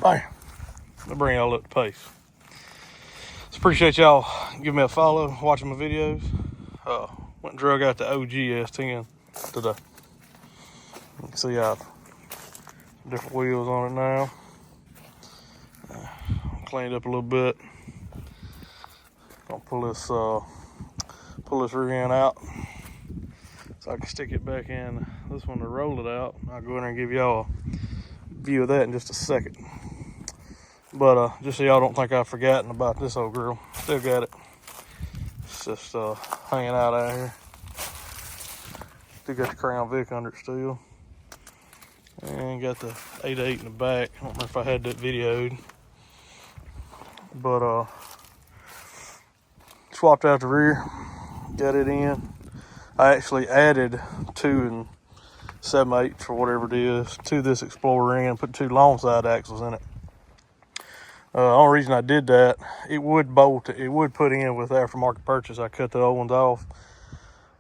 Bam. Let me bring y'all up to pace. So appreciate y'all giving me a follow, watching my videos. Went and drug out the OG S10 today. You can see I have different wheels on it now. Cleaned up a little bit. Gonna pull this rear end out so I can stick it back in this one to roll it out. I'll go in there and give y'all a view of that in just a second. But just so y'all don't think I've forgotten about this old girl, still got it. It's just hanging out here. Still got the Crown Vic under it still. And got the 8.8 in the back. I don't remember if I had that videoed. But swapped out the rear, got it in. I actually added 2 7/8 or whatever it is to this Explorer and put 2 long side axles in it. The only reason I did that, it would put in with aftermarket purchase. I cut the old ones off.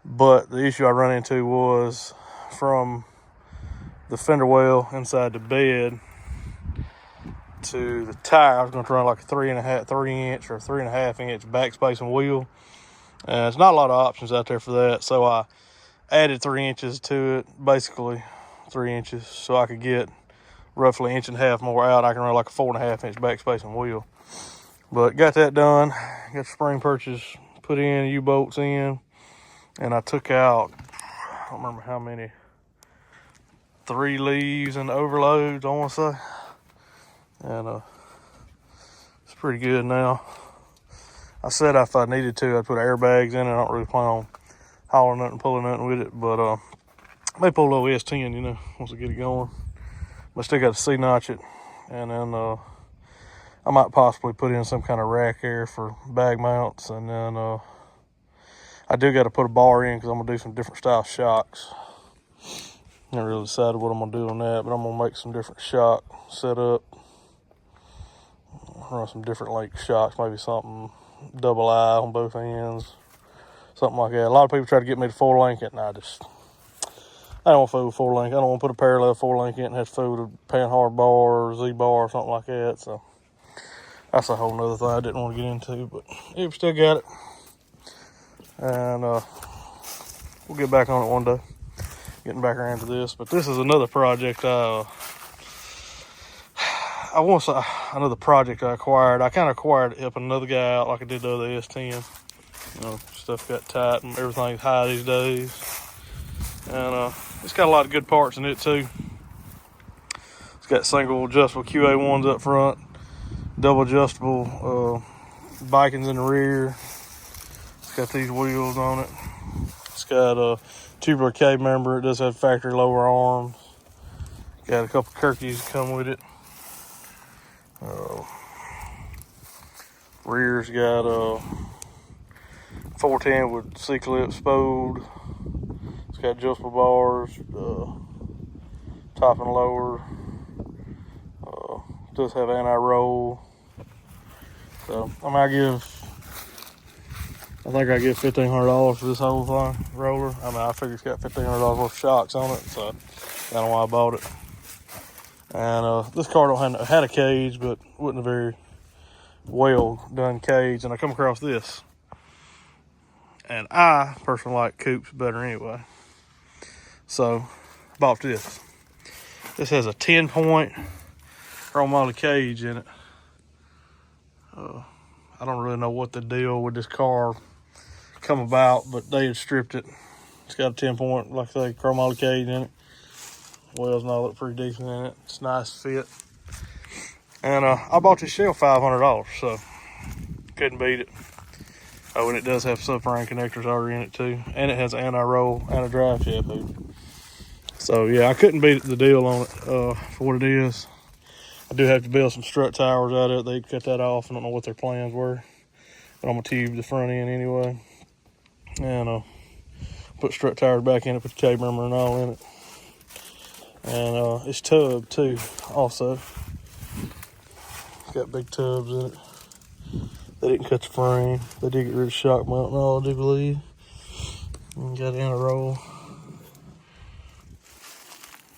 But the issue I run into was from the fender well inside the bed to the tire. I was going to run like a 3 inch or 3.5 inch backspace and wheel. And there's not a lot of options out there for that. So I added 3 inches to it, basically 3 inches, so I could get roughly 1.5 inches more out. I can run like a 4.5 inch backspace and wheel. But got that done. Got the spring purchase put in, U-bolts in. And I took out, I don't remember how many, 3 leaves and overloads, I want to say. And it's pretty good now. I said if I needed to, I'd put airbags in it. I don't really plan on hauling nothing, pulling nothing with it. But I may pull a little S10, once I get it going. But still got to C-notch it. And then I might possibly put in some kind of rack here for bag mounts. And then I do got to put a bar in because I'm going to do some different style shocks. I haven't really decided what I'm going to do on that, but I'm going to make some different shock setup. Run some different length shocks, maybe something double I on both ends. Something like that. A lot of people try to get me to 4-link it, and I don't want to fool with 4-link. I don't want to put a parallel 4-link in it and have to fool with a panhard bar or Z-bar or something like that. So that's a whole nother thing I didn't want to get into, but yeah, we still got it. And we'll get back on it one day, getting back around to this. But this is another project I want to say another project I acquired. I kind of acquired it helping another guy out like I did the other S10. Stuff got tight and everything's high these days. And it's got a lot of good parts in it too. It's got single adjustable QA1s up front, double adjustable Vikings in the rear. It's got these wheels on it. It's got a tubular K member. It does have factory lower arms. Got a couple Kirkies that come with it. Rear's got a 410 with C-clip spode. It's got adjustable bars, top and lower. Does have anti-roll. So I think I give $1,500 for this whole thing, roller. I figure it's got $1,500 worth of shocks on it, so that's kind of why I bought it. And this car had a cage, but wasn't a very well done cage. And I come across this, and I personally like coupes better anyway. So I bought this. This has a 10-point chromoly cage in it. I don't really know what the deal with this car come about, but they had stripped it. It's got a 10-point, like I say, chromoly cage in it. Wheels and all look pretty decent in it. It's a nice fit. And I bought this shell $500, so couldn't beat it. Oh, and it does have subframe connectors already in it too. And it has anti-roll, anti-drive shaft hood. So yeah, I couldn't beat the deal on it for what it is. I do have to build some strut towers out of it. They'd cut that off. I don't know what their plans were. But I'm going to tube the front end anyway. And put strut towers back in it, put the K member and all in it. And it's tubbed too, also. It's got big tubs in it. They didn't cut the frame. They did get rid of shock mount and all, I do believe. And got anti-roll.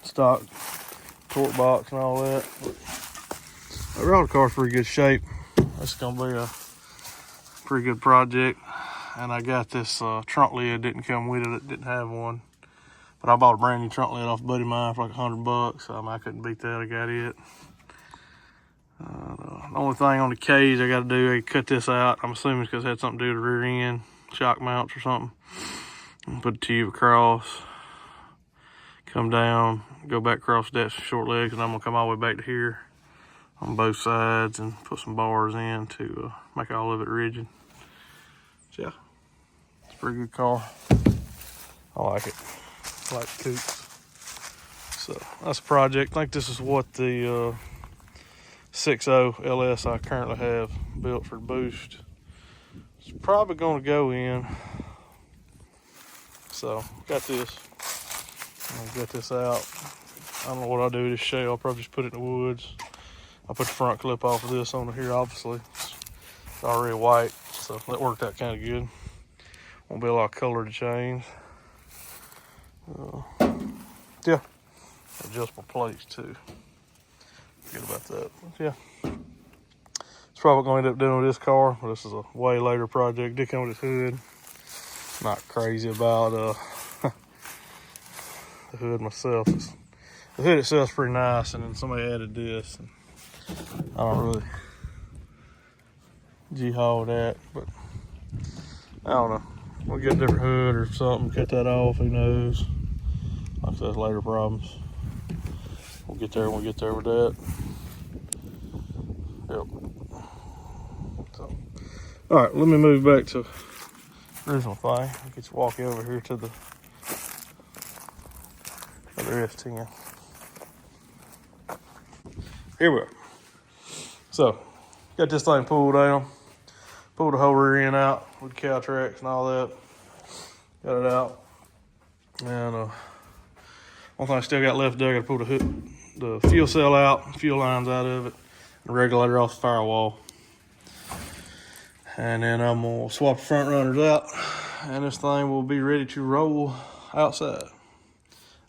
Stock torque box and all that. But The roller car's pretty good shape. That's gonna be a pretty good project. And I got this trunk lid, didn't come with it, it didn't have one. But I bought a brand new trunk lid off a buddy of mine for like $100. I couldn't beat that, I got it. The only thing on the cage I gotta do, I cut this out. I'm assuming it's because it had something to do with the rear end, shock mounts or something. And put the tube across, come down, go back across that short legs, and I'm gonna come all the way back to here on both sides and put some bars in to make all of it rigid. So yeah, it's a pretty good car. I like it. I like the coupe. So that's a project. I think this is what the 6.0 LS I currently have built for the boost. It's probably gonna go in. So got this. I'll get this out. I don't know what I'll do with this shell. I'll probably just put it in the woods. I'll put the front clip off of this on here, obviously. It's already white, so that worked out kind of good. Won't be a lot of color to change. Yeah, adjustable plates too. Forget about that. But yeah, it's probably going to end up doing with this car. But this is a way later project. Did come with its hood. Not crazy about the hood myself. The hood itself's pretty nice, and then somebody added this. And I don't really G-haul that, but I don't know. We'll get a different hood or something, cut that off, who knows. Like I said, later problems. We'll get there when we get there with that. Yep. So, all right, let me move back to the original thing. I'll get you walking over here to the other S10. Here we are. So, got this thing pulled down. Pulled the whole rear end out with cow tracks and all that. Got it out. And one thing I still got left there, I gotta pull the fuel cell out, fuel lines out of it, and the regulator off the firewall. And then I'm gonna swap the front runners out, and this thing will be ready to roll outside.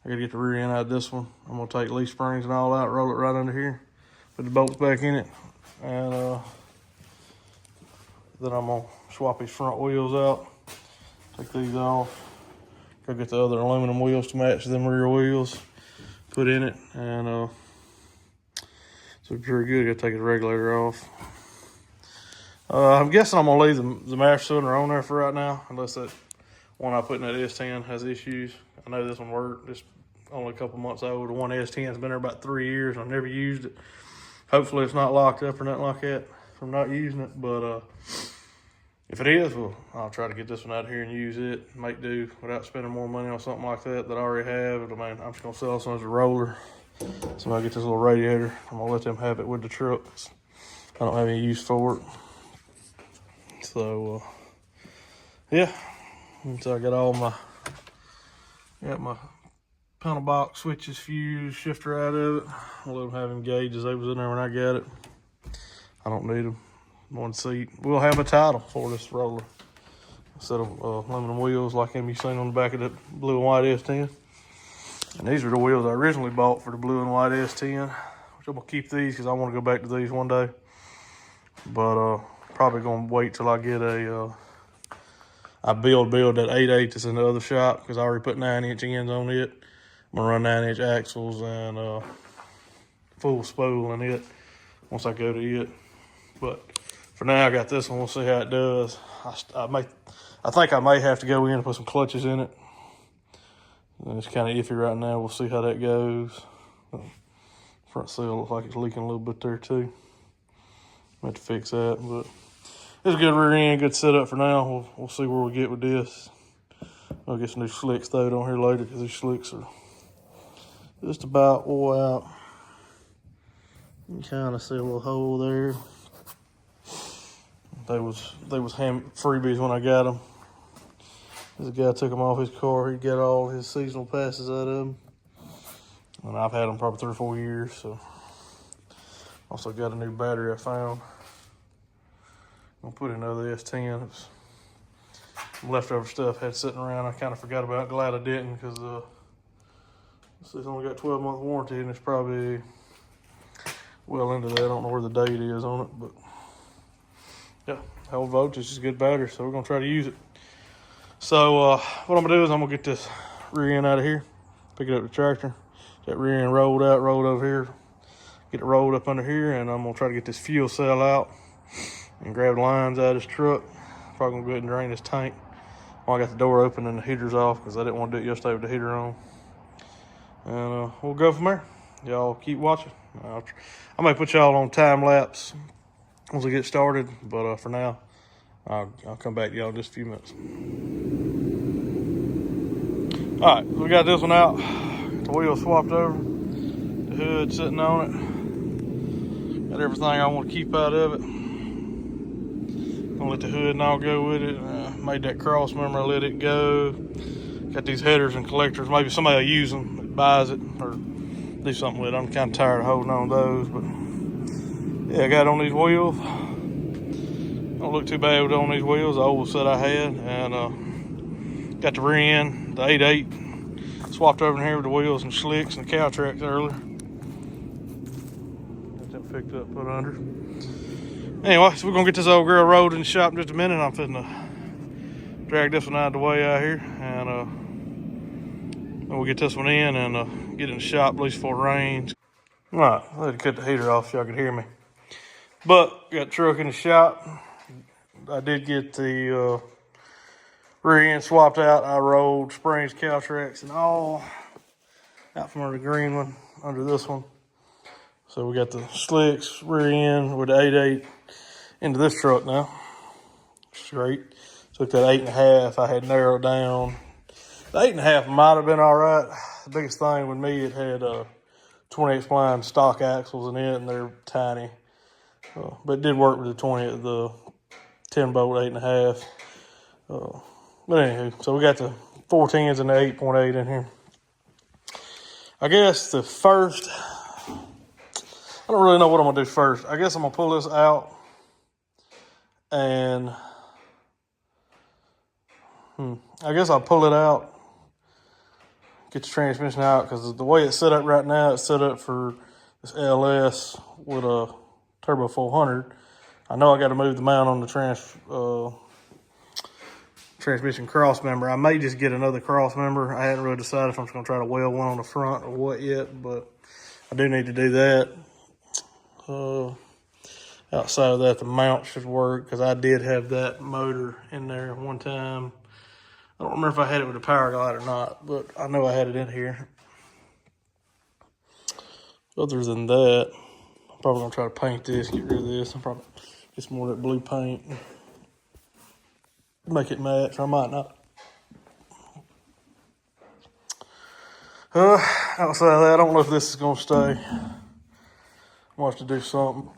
I gotta get the rear end out of this one. I'm gonna take leaf springs and all out, roll it right under here, put the bolts back in it, and then I'm gonna swap these front wheels out, take these off, go get the other aluminum wheels to match them rear wheels, put in it, and so it's pretty good. Gotta take the regulator off. I'm guessing I'm gonna leave the master cylinder on there for right now, unless that one I put in that S10 has issues. I know this one worked. It's only a couple months old. The one S10 has been there about 3 years. I've never used it. Hopefully it's not locked up or nothing like that from not using it, but if it is, well, I'll try to get this one out of here and use it, make do without spending more money on something like that I already have. I mean, I'm just gonna sell this one as a roller. So when I get this little radiator, I'm gonna let them have it with the trucks. I don't have any use for it. So yeah, so I got all my panel box switches, fuse, shifter out of it. I'll let them have them gauges. They was in there when I got it. I don't need them. One seat. We'll have a title for this roller. A set of aluminum wheels like them you seen on the back of the blue and white S10. And these are the wheels I originally bought for the blue and white S10. Which I'm gonna keep these because I want to go back to these one day. But probably gonna wait till I get I build that 8/8 that's in the other shop because I already put 9-inch ends on it. I'm gonna run 9-inch axles and full spool in it once I go to it. But for now, I got this one. We'll see how it does. I think I may have to go in and put some clutches in it. And it's kind of iffy right now. We'll see how that goes. Front seal looks like it's leaking a little bit there too. I have to fix that, but it's a good rear end, good setup for now. We'll see where we get with this. I'll get some new slicks throwed on here later because these slicks are just about wore out. You can kind of see a little hole there. They was freebies when I got them. This guy took them off his car. He got all his seasonal passes out of them. And I've had them probably 3 or 4 years. So also got a new battery I found. I'm gonna put in another S10. It's leftover stuff had sitting around. I kind of forgot about. Glad I didn't because it's only got 12-month warranty and it's probably well into that. I don't know where the date is on it, but yeah, hell voltage is a good battery, so we're gonna try to use it. So what I'm gonna do is I'm gonna get this rear end out of here, pick it up the tractor, that rear end rolled out, rolled over here, get it rolled up under here, and I'm gonna try to get this fuel cell out and grab the lines out of this truck. Probably gonna go ahead and drain this tank while I got the door open and the heater's off, because I didn't want to do it yesterday with the heater on. And we'll go from there. Y'all keep watching. I may put y'all on time lapse once we get started, but for now, I'll come back to y'all in just a few minutes. All right, we got this one out. The wheel swapped over, the hood sitting on it. Got everything I want to keep out of it. Gonna let the hood and all go with it. Made that cross member, let it go. Got these headers and collectors. Maybe somebody will use them, that buys it, or do something with it. I'm kind of tired of holding on to those, but yeah, I got it on these wheels. Don't look too bad with on these wheels. The old set I had, and got the rear end, the 8.8, swapped over in here with the wheels and slicks and the cow tracks earlier. Got that picked up, put under. Anyway, so we're gonna get this old girl rolled in the shop in just a minute. I'm fitting to drag this one out of the way out here, and then we'll get this one in and get it in the shop at least before it rains. All right, I had to cut the heater off so y'all could hear me. But got the truck in the shop. I did get the rear end swapped out. I rolled springs, cow tracks, and all out from under the green one, under this one. So we got the slicks, rear end with the 8.8 into this truck now. Straight. Took that 8.5 I had narrowed down. The 8.5 might have been all right. The biggest thing with me, it had 28 spline stock axles in it, and they're tiny. But it did work with the 10 bolt 8.5. But anywho, so we got the 410s and the 8.8 in here. I guess the first, I don't really know what I'm gonna do first. I guess I'm gonna pull this out and I guess I'll pull it out, get the transmission out, because the way it's set up right now, it's set up for this LS with a Turbo 400. I know I got to move the mount on the transmission cross member. I may just get another cross member. I hadn't really decided if I'm just going to try to weld one on the front or what yet, but I do need to do that. Outside of that, the mount should work, because I did have that motor in there one time. I don't remember if I had it with a power glide or not, but I know I had it in here. Other than that, I'm probably going to try to paint this, get rid of this. I'm probably get some more of that blue paint, make it match, or I might not. Outside of that, I don't know if this is going to stay. I'm going to have to do something.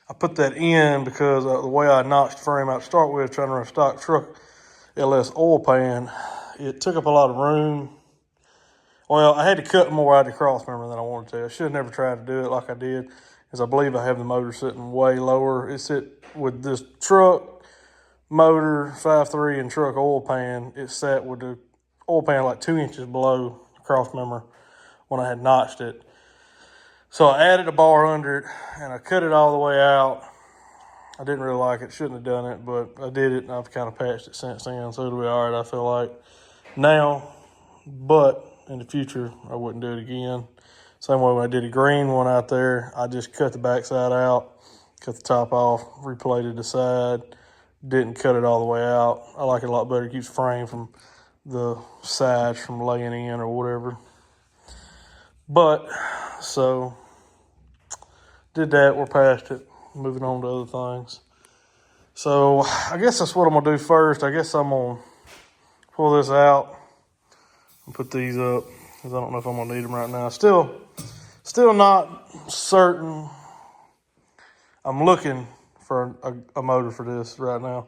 I put that in because the way I notched the frame out to start with, trying to run a stock truck LS oil pan, it took up a lot of room. Well, I had to cut more out of the cross member than I wanted to. I should have never tried to do it like I did, because I believe I have the motor sitting way lower. It's with this truck motor, 5.3 and truck oil pan, it sat with the oil pan like 2 inches below the cross member when I had notched it. So I added a bar under it, and I cut it all the way out. I didn't really like it. Shouldn't have done it, but I did it, and I've kind of patched it since then, so it'll be all right, I feel like, now. But in the future, I wouldn't do it again. Same way when I did a green one out there, I just cut the backside out, cut the top off, replated the side, didn't cut it all the way out. I like it a lot better. It keeps the frame from the sides from laying in or whatever. But, so, did that, we're past it, moving on to other things. So, I guess that's what I'm going to do first. I guess I'm going to pull this out and put these up, because I don't know if I'm going to need them right now. Still not certain. I'm looking for a motor for this right now.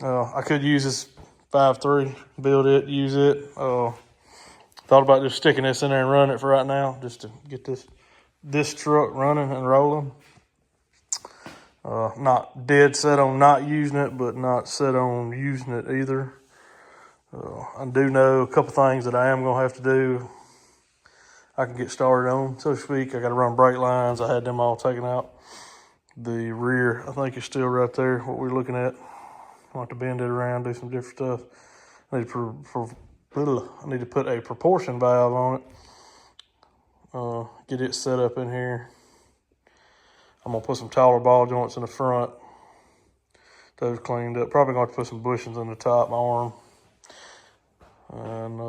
I could use this 5.3, build it, use it. Thought about just sticking this in there and running it for right now, just to get this truck running and rolling. Not dead set on not using it, but not set on using it either. I do know a couple things that I am going to have to do. I can get started on, so to speak. I got to run brake lines. I had them all taken out. The rear, I think, is still right there, what we're looking at. I'll have to bend it around, do some different stuff. I need to put a proportion valve on it. Get it set up in here. I'm going to put some taller ball joints in the front. Those cleaned up. Probably going to put some bushings in the top arm. And,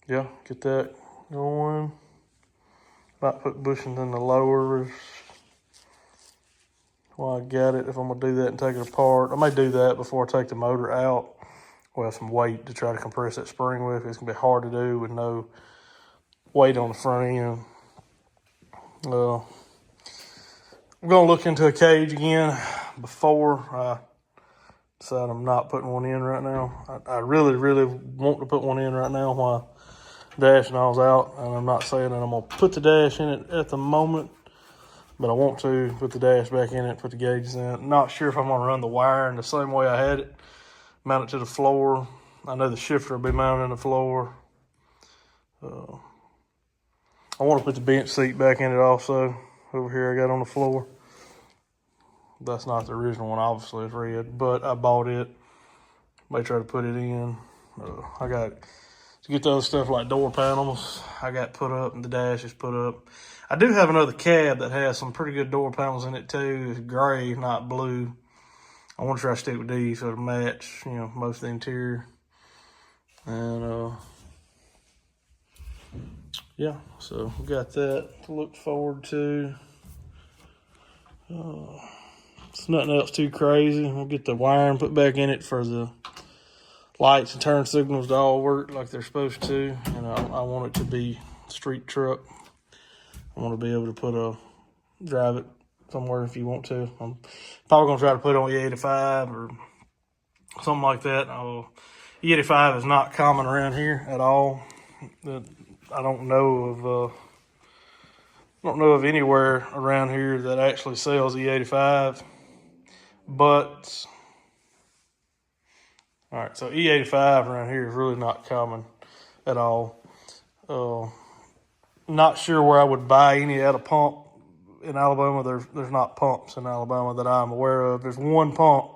yeah, get that going. Might put bushings in the lowers while I got it, if I'm going to do that and take it apart. I may do that before I take the motor out. We'll have some weight to try to compress that spring with. It's going to be hard to do with no weight on the front end. I'm going to look into a cage again before I decide I'm not putting one in right now. I really, really want to put one in right now while dash and all's out. And I'm not saying that I'm going to put the dash in it at the moment, but I want to put the dash back in it, put the gauges in. Not sure if I'm going to run the wire in the same way I had it, mount it to the floor. I know the shifter will be mounted on the floor. I want to put the bench seat back in it also. Over here I got on the floor. That's not the original one, obviously, it's red, but I bought it. May try to put it in. I got to get the other stuff like door panels. I got put up and the dash is put up. I do have another cab that has some pretty good door panels in it too. It's gray, not blue. I want to try to stick with these so it'll match, most of the interior. And yeah, so we got that to look forward to. It's nothing else too crazy. We'll get the wiring put back in it for the lights and turn signals to all work like they're supposed to. And I want it to be a street truck. I want to be able to drive it somewhere if you want to. I'm probably going to try to put it on E85 or something like that. E85 is not common around here at all. I don't know of anywhere around here that actually sells E85. But all right, so E85 around here is really not common at all. Not sure where I would buy any at a pump in Alabama. There's not pumps in Alabama that I'm aware of. There's one pump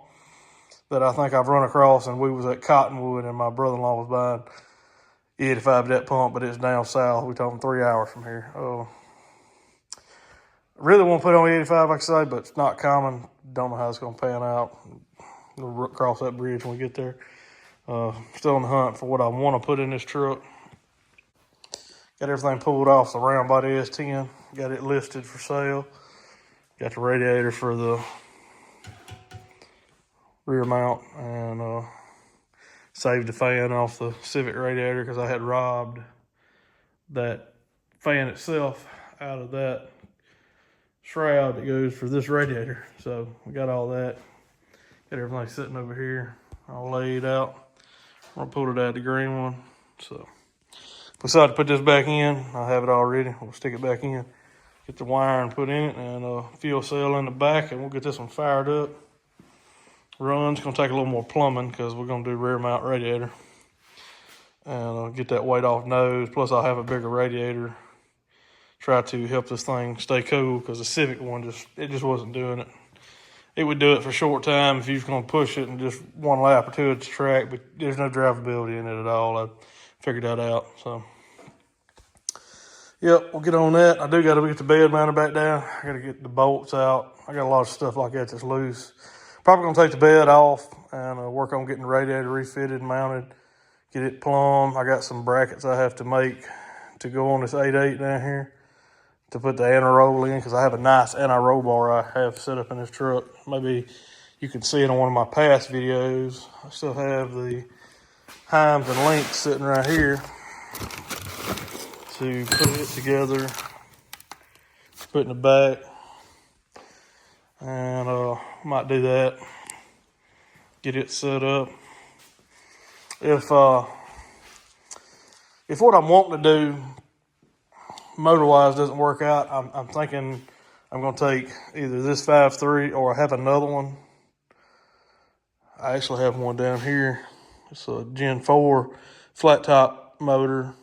that I think I've run across, and we was at Cottonwood, and my brother-in-law was buying E85 at that pump, but it's down south. We're talking 3 hours from here. Really want to put on E85, like I say, but it's not common. Don't know how it's going to pan out. We'll cross that bridge when we get there. Still on the hunt for what I want to put in this truck. Got everything pulled off the round body S10. Got it listed for sale. Got the radiator for the rear mount, and saved the fan off the Civic radiator because I had robbed that fan itself out of that shroud that goes for this radiator. So we got all that. Got everything sitting over here all laid out. I'm gonna pull it out the green one. So decided to put this back in. I have it all ready. We'll stick it back in, get the wiring put in it, and a fuel cell in the back, and we'll get this one fired up. Run's gonna take a little more plumbing because we're gonna do rear mount radiator. And I'll get that weight off nose. Plus I'll have a bigger radiator. Try to help this thing stay cool because the Civic one just wasn't doing it. It would do it for a short time if you was gonna push it and just one lap or two at the track, but there's no drivability in it at all. I figured that out. So yep, we'll get on that. I do got to get the bed mounted back down. I got to get the bolts out. I got a lot of stuff like that that's loose. Probably going to take the bed off and work on getting the radiator refitted and mounted, get it plumbed. I got some brackets I have to make to go on this 8.8 down here to put the anti-roll in because I have a nice anti-roll bar I have set up in this truck. Maybe you can see it on one of my past videos. I still have the Heims and links sitting right here to put it together, put in the back, and might do that, get it set up. If what I'm wanting to do motor-wise doesn't work out, I'm thinking I'm going to take either this 5.3 or I have another one. I actually have one down here It's a Gen 4 flat top motor.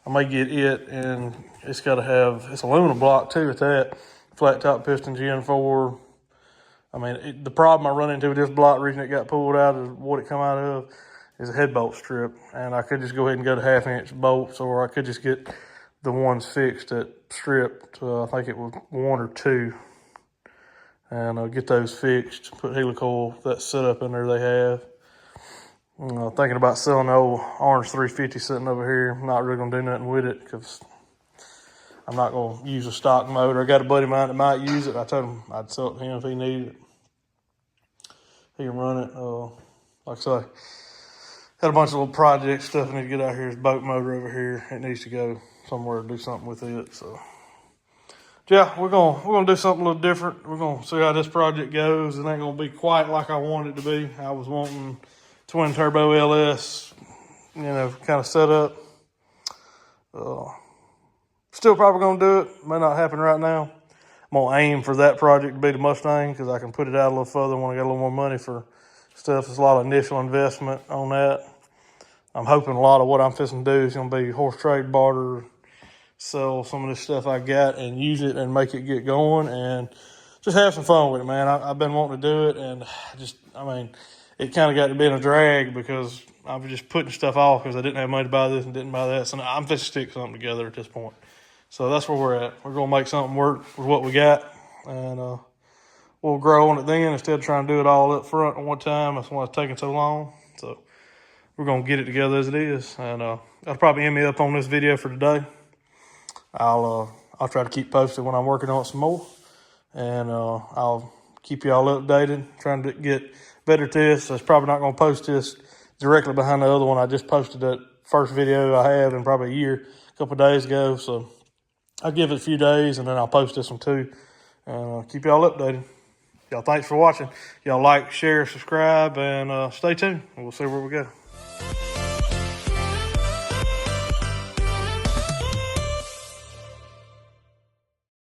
I may get it, and it's got to have, it's aluminum block too at that. Flat top piston Gen 4. I mean, the problem I run into with this block, the reason it got pulled out of what it come out of, is a head bolt strip. And I could just go ahead and go to 1/2-inch bolts, or I could just get the ones fixed that stripped. I think it was 1 or 2. And I'll get those fixed, put helicoil, that setup in there they have. Thinking about selling the old Orange 350 sitting over here. I'm not really going to do nothing with it because I'm not going to use a stock motor. I got a buddy of mine that might use it. I told him I'd sell it to him if he needed it. He can run it. Like I say, got a bunch of little project stuff I need to get out here. His boat motor over here. It needs to go somewhere to do something with it. So, yeah, we're gonna do something a little different. We're gonna see how this project goes. It ain't gonna be quite like I want it to be. I was wanting twin turbo LS, kind of set up. Still probably gonna do it. May not happen right now. I'm gonna aim for that project to be the Mustang because I can put it out a little further when I got a little more money for stuff. There's a lot of initial investment on that. I'm hoping a lot of what I'm fixing to do is gonna be horse trade barter, sell some of this stuff I got and use it and make it get going and just have some fun with it, man. I've been wanting to do it, and it kind of got to be a drag because I was just putting stuff off because I didn't have money to buy this and didn't buy that. So now I'm fixing to stick something together at this point. So that's where we're at. We're going to make something work with what we got, and we'll grow on it then instead of trying to do it all up front at one time. That's why it's taking so long. So we're going to get it together as it is, and that'll probably end me up on this video for today. I'll try to keep posted when I'm working on it some more, and I'll keep y'all updated, trying to get better tests. I was probably not going to post this directly behind the other one. I just posted that first video I have in probably a couple of days ago, so I'll give it a few days, and then I'll post this one too, and keep y'all updated. Y'all, thanks for watching. Y'all like, share, subscribe, and stay tuned. We'll see where we go.